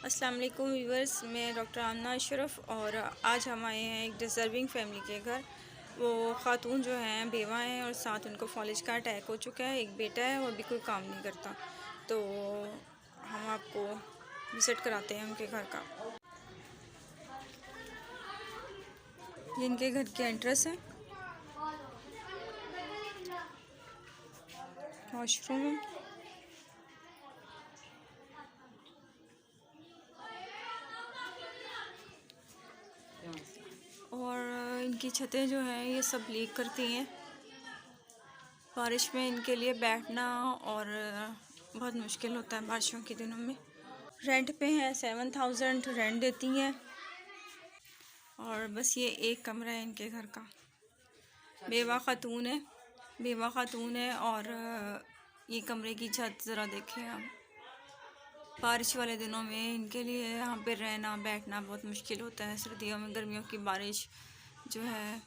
अस्सलाम वालेकुम व्यूअर्स, मैं डॉक्टर आमना अशरफ और आज हम आए हैं एक डिज़र्विंग फैमिली के घर। वो ख़ातून जो हैं बेवा हैं और साथ उनको फॉलिज का अटैक हो चुका है। एक बेटा है और भी कोई काम नहीं करता। तो हम आपको विज़िट कराते हैं उनके घर का। ये इनके घर की एंट्रेंस है, वॉशरूम है और इनकी छतें जो हैं ये सब लीक करती हैं। बारिश में इनके लिए बैठना और बहुत मुश्किल होता है बारिशों के दिनों में। रेंट पे हैं, 7000 रेंट देती हैं और बस ये एक कमरा है इनके घर का। बेवा खातून है और ये कमरे की छत ज़रा देखें आप। बारिश वाले दिनों में इनके लिए यहाँ पे रहना बैठना बहुत मुश्किल होता है, सर्दियों में, गर्मियों की बारिश जो है।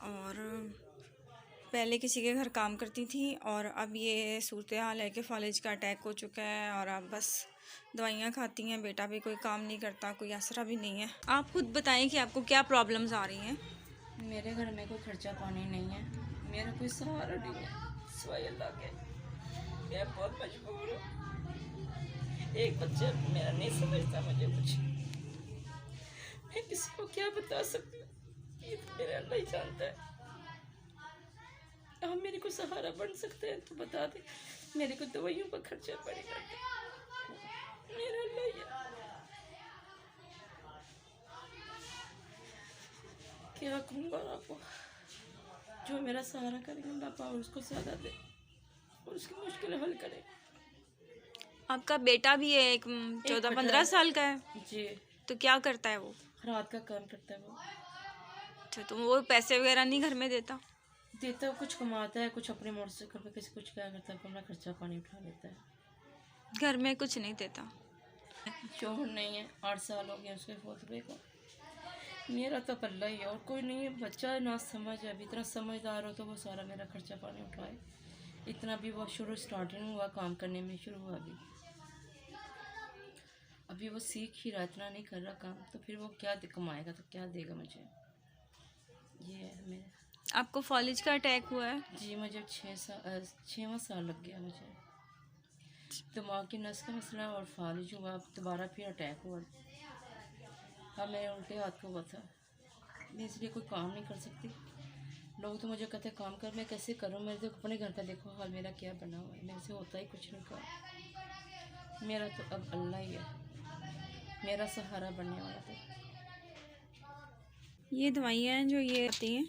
और पहले किसी के घर काम करती थी और अब ये सूरत हाल है कि फॉलिज का अटैक हो चुका है और अब बस दवाइयाँ खाती हैं। बेटा भी कोई काम नहीं करता, कोई आसरा भी नहीं है। आप खुद बताएं कि आपको क्या प्रॉब्लम्स आ रही हैं। मेरे घर में कोई खर्चा पानी नहीं है, मेरा कोई सहारा नहीं है सिवाय अल्लाह के। मैं बहुत मजबूर हूँ। एक बच्चा मेरा नहीं समझता मुझे कुछ। मैं किसी को क्या बता सकती हूँ, ये तो मेरा अल्लाह ही जानता है। आप मेरे को सहारा बन सकते हैं तो बता दें। मेरे को दवाइयों पर खर्चा पड़ेगा, मेरा अल्लाह ही है। क्या कहूँगा आपको, जो मेरा सहारा करेंगे अल्लाह पाक उसको ज़्यादा दे और उसकी मुश्किल हल करे। आपका बेटा भी है, एक 14-15 साल का है जी। तो क्या करता है वो? रात का काम करता है वो। अच्छा, तो वो पैसे वगैरह नहीं घर में देता? देता है, कुछ कमाता है, कुछ अपने मोटरसाइकिल पे किसी कुछ क्या करता है, अपना खर्चा पानी उठा लेता है। घर में कुछ नहीं देता? शोहर नहीं है, 8 साल हो गए उसके फोत हुए को। मेरा तो पल्ला ही है और कोई नहीं है। बच्चा ना समझ है, अभी इतना समझदार हो तो वो सारा मेरा खर्चा पानी उठाए। इतना भी वो स्टार्टिंग हुआ काम करने में, शुरू हुआ अभी वो सीख ही रहा, इतना नहीं कर रहा काम, तो फिर वो क्या कमाएगा, तो क्या देगा मुझे। ये है मेरा। आपको फॉलिज का अटैक हुआ है? जी, मुझे 6वां साल लग गया मुझे। दिमाग की नस का मसला और फालिज हुआ, दोबारा फिर अटैक हुआ। अब मेरे उल्टे हाथ को हुआ था, मैं इसलिए कोई काम नहीं कर सकती। लोग तो मुझे कहते काम कर, मैं कैसे करूँ। मेरे तो अपने घर का देखो हाल मेरा क्या बना हुआ है, मेरे से होता ही कुछ नहीं कर। मेरा तो अब अल्लाह ही है, मेरा सहारा बनने वाला था। ये दवाइयाँ हैं जो ये आती हैं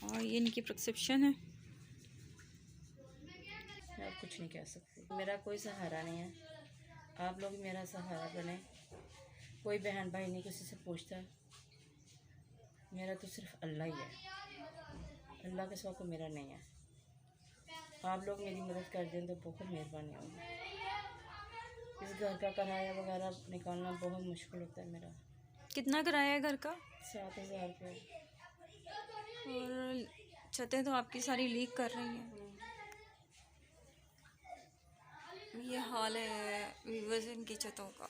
और ये इनकी प्रिस्क्रिप्शन है। मैं अब कुछ नहीं कह सकती, मेरा कोई सहारा नहीं है। आप लोग मेरा सहारा बने। कोई बहन भाई नहीं किसी से पूछता है, मेरा तो सिर्फ अल्लाह ही है। अल्लाह के सिवा कोई मेरा नहीं है। आप लोग मेरी मदद कर दें तो बहुत मेहरबानी होगी। इस घर का किराया वगैरह निकालना बहुत मुश्किल होता है मेरा। कितना किराया है घर का? 7000 रुपये। और छतें तो आपकी सारी लीक कर रही हैं। ये हाल है व्यूअर्स इनकी छतों का।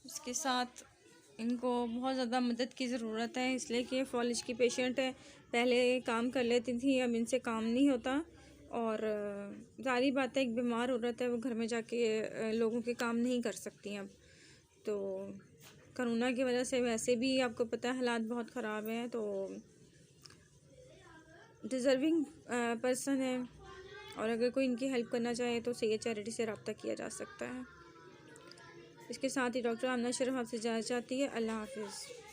उसके साथ इनको बहुत ज़्यादा मदद की ज़रूरत है, इसलिए कि फॉलिज की पेशेंट है। पहले काम कर लेती थी, अब इनसे काम नहीं होता और सारी बातें, एक बीमार औरत है वो घर में जाके लोगों के काम नहीं कर सकती अब। तो कोरोना की वजह से वैसे भी आपको पता है हालात बहुत ख़राब हैं। तो डिज़र्विंग पर्सन है और अगर कोई इनकी हेल्प करना चाहे तो सैयद चैरिटी से रब्ता किया जा सकता है। इसके साथ ही डॉक्टर आमना अशरफ आपसे इजाज़त चाहती है। अल्लाह हाफ़िज़।